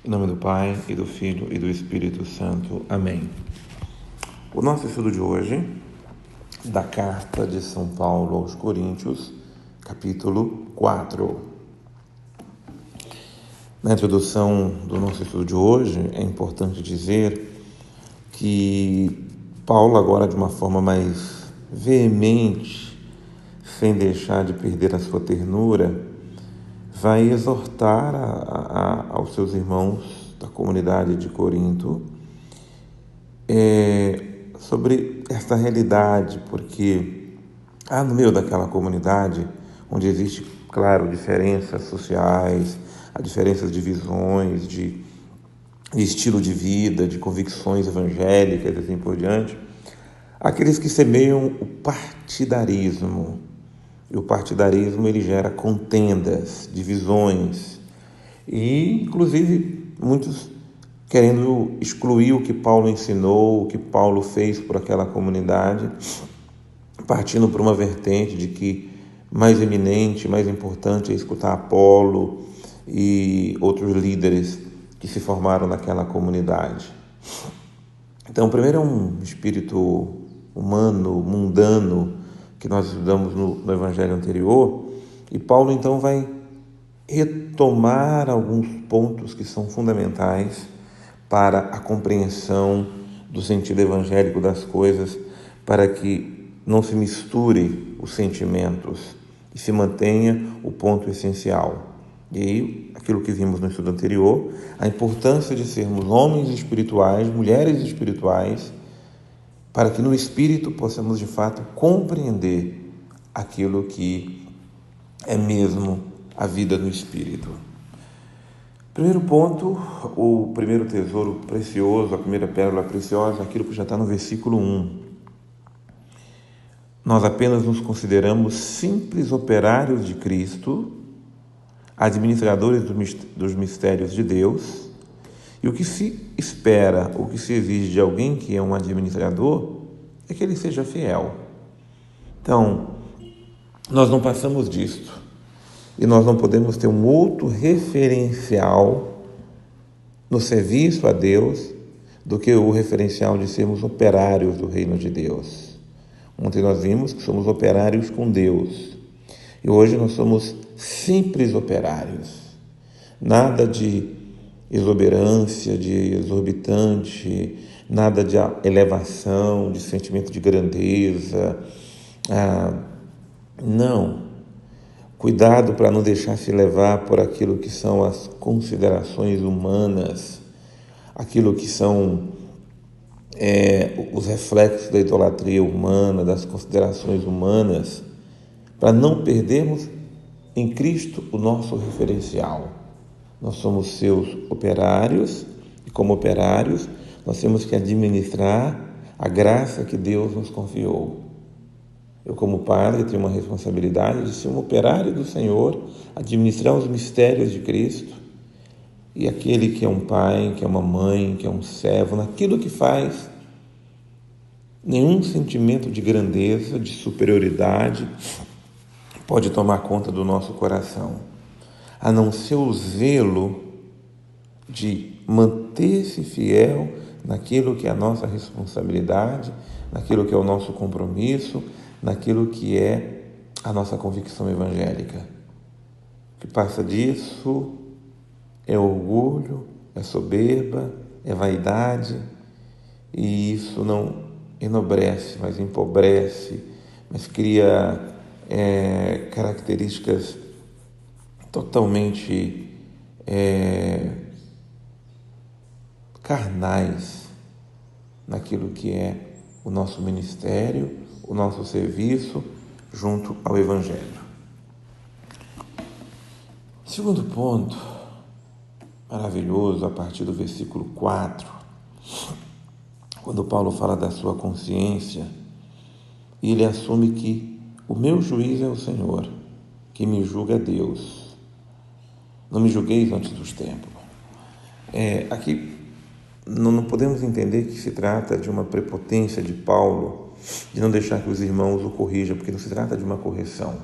Em nome do Pai, e do Filho, e do Espírito Santo. Amém. O nosso estudo de hoje, da Carta de São Paulo aos Coríntios, capítulo 4. Na introdução do nosso estudo de hoje, é importante dizer que Paulo, agora de uma forma mais veemente, sem deixar de perder a sua ternura, vai exortar aos seus irmãos da comunidade de Corinto sobre esta realidade, porque há no meio daquela comunidade, onde existe, claro, diferenças sociais, há diferenças de visões, de estilo de vida, de convicções evangélicas e assim por diante, aqueles que semeiam o partidarismo. E o partidarismo ele gera contendas, divisões e, inclusive, muitos querendo excluir o que Paulo ensinou, o que Paulo fez por aquela comunidade, partindo para uma vertente de que mais eminente, mais importante é escutar Apolo e outros líderes que se formaram naquela comunidade. Então, primeiro é um espírito humano, mundano, que nós estudamos no Evangelho anterior, e Paulo então vai retomar alguns pontos que são fundamentais para a compreensão do sentido evangélico das coisas, para que não se misture os sentimentos e se mantenha o ponto essencial. E aí, aquilo que vimos no estudo anterior, a importância de sermos homens espirituais, mulheres espirituais, para que no Espírito possamos de fato compreender aquilo que é mesmo a vida no Espírito. Primeiro ponto, o primeiro tesouro precioso, a primeira pérola preciosa, aquilo que já está no versículo 1. Nós apenas nos consideramos simples operários de Cristo, administradores dos mistérios de Deus, e o que se espera, o que se exige de alguém que é um administrador, é que ele seja fiel. Então, nós não passamos disto. E nós não podemos ter um outro referencial no serviço a Deus do que o referencial de sermos operários do reino de Deus. Ontem nós vimos que somos operários com Deus. E hoje nós somos simples operários. Nada de exuberância, de exorbitante, nada de elevação, de sentimento de grandeza. Não. Cuidado para não deixar se levar por aquilo que são as considerações humanas, aquilo que são os reflexos da idolatria humana, das considerações humanas, para não perdermos em Cristo o nosso referencial. Nós somos seus operários e, como operários, nós temos que administrar a graça que Deus nos confiou. Eu, como padre, tenho uma responsabilidade de ser um operário do Senhor, administrar os mistérios de Cristo, e aquele que é um pai, que é uma mãe, que é um servo, naquilo que faz, nenhum sentimento de grandeza, de superioridade pode tomar conta do nosso coração, a não ser o zelo de manter-se fiel naquilo que é a nossa responsabilidade, naquilo que é o nosso compromisso, naquilo que é a nossa convicção evangélica. O que passa disso é orgulho, é soberba, é vaidade, e isso não enobrece, mas empobrece, mas cria características totalmente carnais naquilo que é o nosso ministério, o nosso serviço junto ao Evangelho. Segundo ponto, maravilhoso, a partir do versículo 4, quando Paulo fala da sua consciência, ele assume que o meu juiz é o Senhor, que me julga é Deus. Não me julgueis antes dos tempos. Aqui não podemos entender que se trata de uma prepotência de Paulo, de não deixar que os irmãos o corrijam, porque não se trata de uma correção,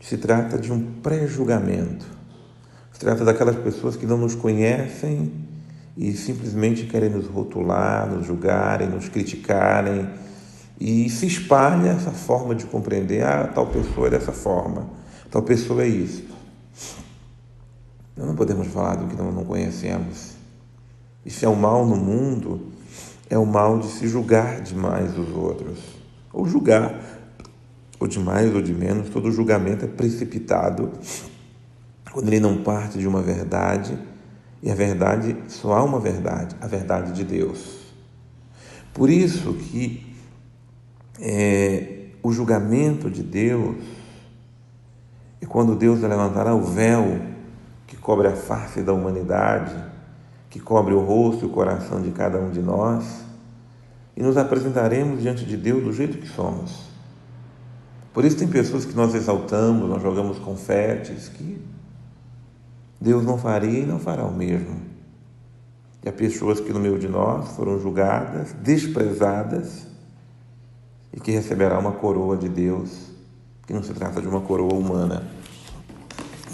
se trata de um pré-julgamento. Se trata daquelas pessoas que não nos conhecem e simplesmente querem nos rotular, nos julgarem, nos criticarem, e se espalha essa forma de compreender: tal pessoa é dessa forma, tal pessoa é isso. Nós não podemos falar do que não conhecemos. E se é o mal no mundo, é o mal de se julgar demais os outros. Ou julgar, ou de mais ou de menos. Todo julgamento é precipitado quando ele não parte de uma verdade, e a verdade, só há uma verdade, a verdade de Deus. Por isso que o julgamento de Deus é quando Deus levantará o véu que cobre a face da humanidade, que cobre o rosto e o coração de cada um de nós, e nos apresentaremos diante de Deus do jeito que somos. Por isso tem pessoas que nós exaltamos, nós jogamos confetes, que Deus não faria e não fará o mesmo. E há pessoas que no meio de nós foram julgadas, desprezadas, e que receberá uma coroa de Deus, que não se trata de uma coroa humana.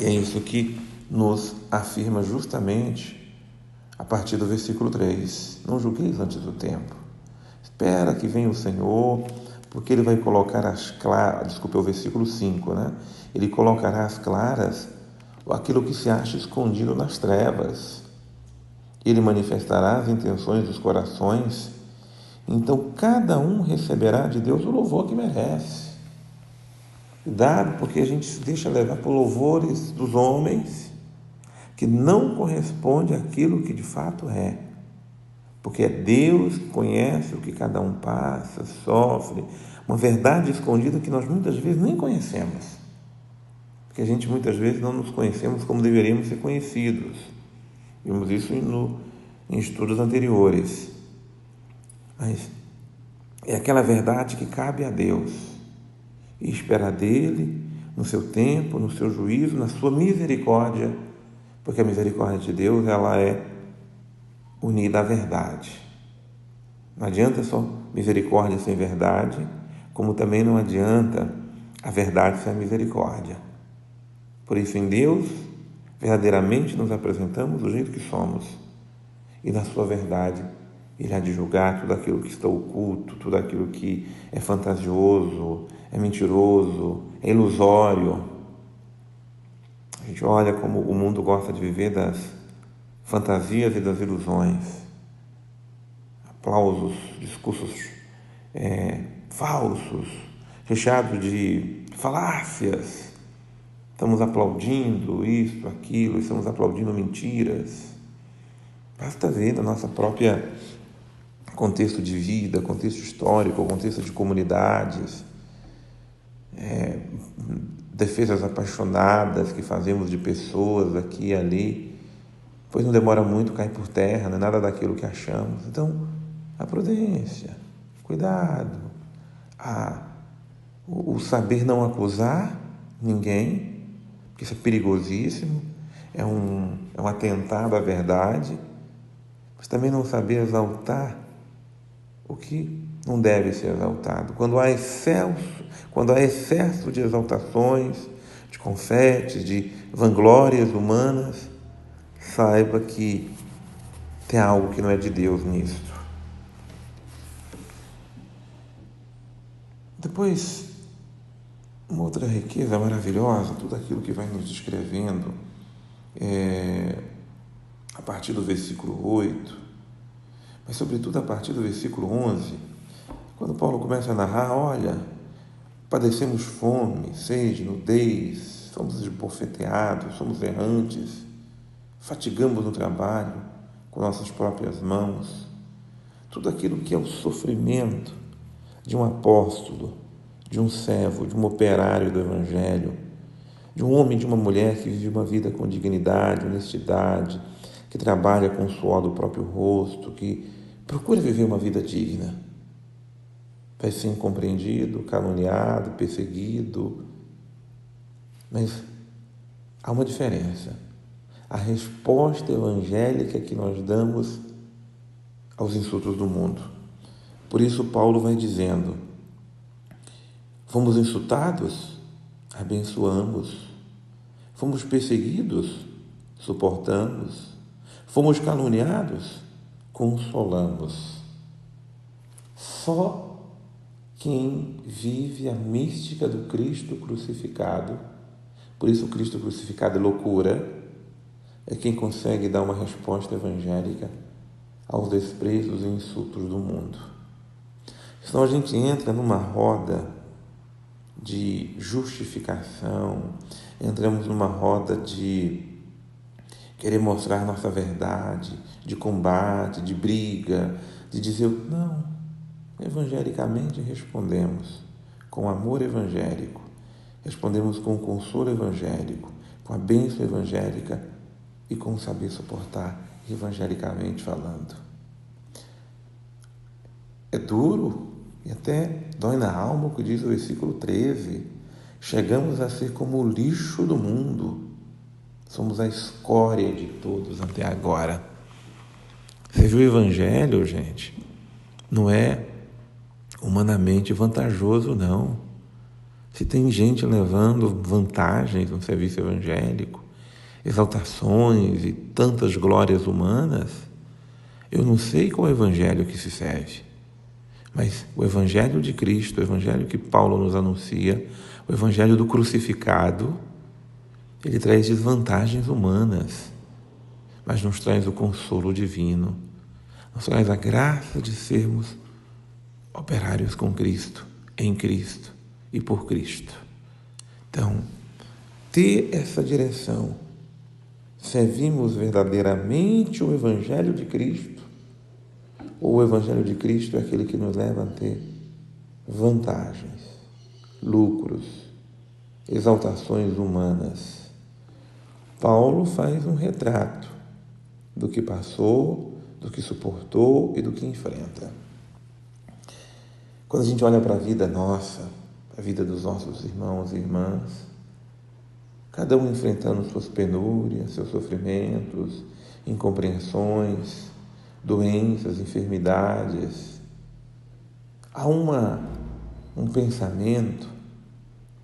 E é isso que nos afirma justamente a partir do versículo 3. Não julgueis antes do tempo. Espera que venha o Senhor, porque Ele vai colocar as claras, desculpe, é o versículo 5, né? Ele colocará às claras aquilo que se acha escondido nas trevas. Ele manifestará as intenções dos corações. Então cada um receberá de Deus o louvor que merece. Cuidado, porque a gente se deixa levar por louvores dos homens que não corresponde àquilo que de fato é. Porque é Deus que conhece o que cada um passa, sofre, uma verdade escondida que nós muitas vezes nem conhecemos. Porque a gente muitas vezes não nos conhecemos como deveríamos ser conhecidos. Vimos isso em estudos anteriores. Mas é aquela verdade que cabe a Deus e esperar dele no seu tempo, no seu juízo, na sua misericórdia, porque a misericórdia de Deus, ela é unida à verdade. Não adianta só misericórdia sem verdade, como também não adianta a verdade sem a misericórdia. Por isso, em Deus, verdadeiramente nos apresentamos do jeito que somos, e na sua verdade Ele há de julgar tudo aquilo que está oculto, tudo aquilo que é fantasioso, é mentiroso, é ilusório. A gente olha como o mundo gosta de viver das fantasias e das ilusões. Aplausos, discursos falsos, recheados de falácias. Estamos aplaudindo isso, aquilo, estamos aplaudindo mentiras. Basta ver na nossa própria contexto de vida, contexto histórico, contexto de comunidades, defesas apaixonadas que fazemos de pessoas aqui e ali, pois não demora muito, cai por terra, não é nada daquilo que achamos. Então, a prudência, cuidado, o saber não acusar ninguém, porque isso é perigosíssimo, é um atentado à verdade, mas também não saber exaltar o que não deve ser exaltado. Quando há excesso de exaltações, de confetes, de vanglórias humanas, saiba que tem algo que não é de Deus nisso. Depois, uma outra riqueza maravilhosa, tudo aquilo que vai nos descrevendo, a partir do versículo 8, mas sobretudo a partir do versículo 11, quando Paulo começa a narrar: olha, padecemos fome, sede, nudez, somos esbofeteados, somos errantes, fatigamos no trabalho com nossas próprias mãos. Tudo aquilo que é o sofrimento de um apóstolo, de um servo, de um operário do Evangelho, de um homem e de uma mulher que vive uma vida com dignidade, honestidade, que trabalha com o suor do próprio rosto, que procura viver uma vida digna. Vai ser incompreendido, caluniado, perseguido, mas há uma diferença. A resposta evangélica que nós damos aos insultos do mundo. Por isso Paulo vai dizendo: fomos insultados? Abençoamos. Fomos perseguidos? suportamos. Fomos caluniados, consolamos. Só quem vive a mística do Cristo crucificado, por isso o Cristo crucificado é loucura, é quem consegue dar uma resposta evangélica aos desprezos e insultos do mundo. Senão a gente entra numa roda de justificação, entramos numa roda de querer mostrar nossa verdade, de combate, de briga, de dizer, não, evangelicamente respondemos com amor evangélico, respondemos com o consolo evangélico, com a bênção evangélica e com o saber suportar evangelicamente falando. É duro e até dói na alma o que diz o versículo 13. Chegamos a ser como o lixo do mundo. Somos a escória de todos até agora. Você viu o evangelho, gente? Não é humanamente vantajoso, não. Se tem gente levando vantagens no serviço evangélico, exaltações e tantas glórias humanas, eu não sei qual é o evangelho que se serve, mas o evangelho de Cristo, o evangelho que Paulo nos anuncia, o evangelho do crucificado, ele traz desvantagens humanas, mas nos traz o consolo divino, nos traz a graça de sermos operários com Cristo, em Cristo e por Cristo. Então, ter essa direção, servimos verdadeiramente o Evangelho de Cristo, ou o Evangelho de Cristo é aquele que nos leva a ter vantagens, lucros, exaltações humanas. Paulo faz um retrato do que passou, do que suportou e do que enfrenta. Quando a gente olha para a vida nossa, a vida dos nossos irmãos e irmãs, cada um enfrentando suas penúrias, seus sofrimentos, incompreensões, doenças, enfermidades, há um pensamento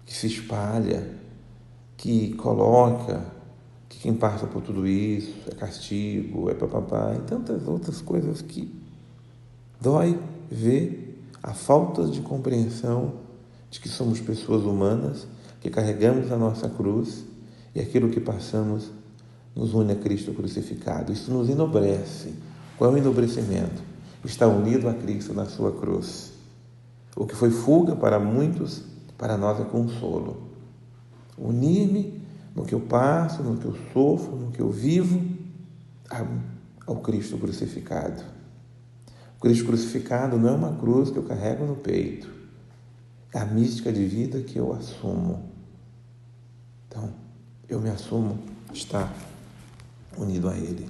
que se espalha, que coloca que quem passa por tudo isso é castigo, é papapá, e tantas outras coisas que dói ver a falta de compreensão de que somos pessoas humanas, que carregamos a nossa cruz e aquilo que passamos nos une a Cristo crucificado. Isso nos enobrece. Qual é o enobrecimento? Está unido a Cristo na sua cruz. O que foi fuga para muitos, para nós é consolo. Unir-me no que eu passo, no que eu sofro, no que eu vivo, ao Cristo crucificado. O Cristo crucificado não é uma cruz que eu carrego no peito, é a mística de vida que eu assumo. Então, eu me assumo estar unido a Ele.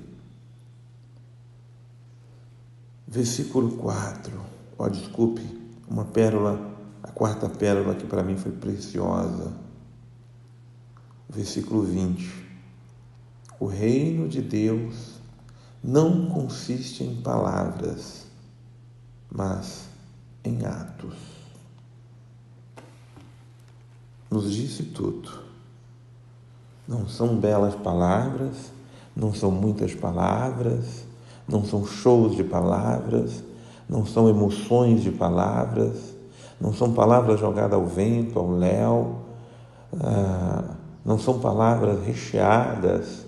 Versículo 4. Desculpe, uma pérola, a quarta pérola que para mim foi preciosa. Versículo 20. O reino de Deus não consiste em palavras, mas em atos. Nos disse tudo. Não são belas palavras, não são muitas palavras, não são shows de palavras, não são emoções de palavras, não são palavras jogadas ao vento, ao léu, não são palavras recheadas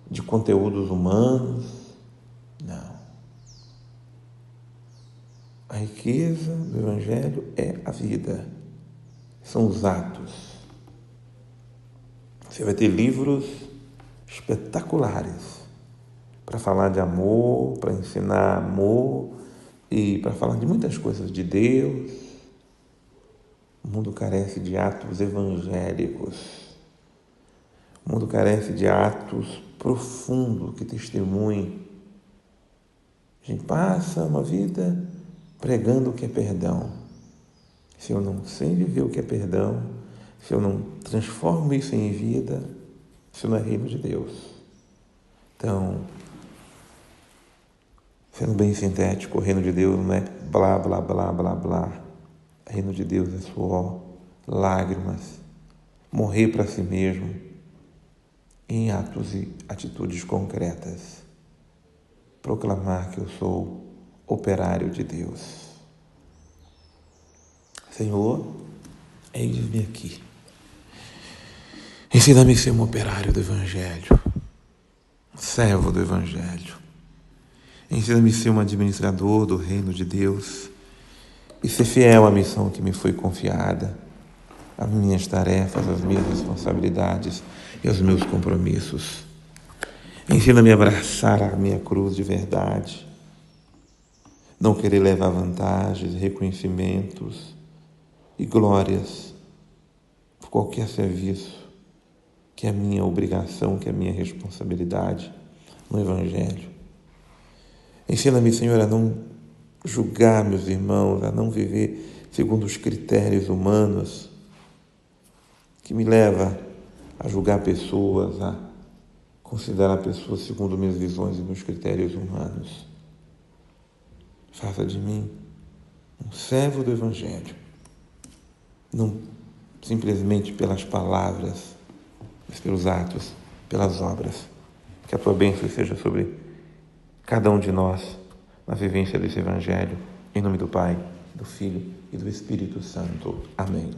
de conteúdos humanos, não. A riqueza do Evangelho é a vida, são os atos. Você vai ter livros espetaculares para falar de amor, para ensinar amor e para falar de muitas coisas de Deus. O mundo carece de atos evangélicos. O mundo carece de atos profundos que testemunhem. A gente passa uma vida pregando o que é perdão. Se eu não sei viver o que é perdão, se eu não transformo isso em vida, isso não é reino de Deus. Então, sendo bem sintético, o reino de Deus não é blá, blá, blá, blá, blá. O reino de Deus é suor, lágrimas, morrer para si mesmo, em atos e atitudes concretas, proclamar que eu sou operário de Deus. Senhor, eis-me aqui. Ensina-me a ser um operário do Evangelho, um servo do Evangelho. Ensina-me a ser um administrador do reino de Deus e ser fiel à missão que me foi confiada, às minhas tarefas, às minhas responsabilidades e aos meus compromissos. Ensina-me a abraçar a minha cruz de verdade, não querer levar vantagens, reconhecimentos e glórias por qualquer serviço que é minha obrigação, que é minha responsabilidade no Evangelho. Ensina-me, Senhor, a não julgar meus irmãos, a não viver segundo os critérios humanos, que me leva a julgar pessoas, a considerar pessoas segundo minhas visões e meus critérios humanos. Faça de mim um servo do Evangelho, não simplesmente pelas palavras, mas pelos atos, pelas obras. Que a tua bênção seja sobre cada um de nós na vivência desse Evangelho, em nome do Pai, do Filho e do Espírito Santo. Amém.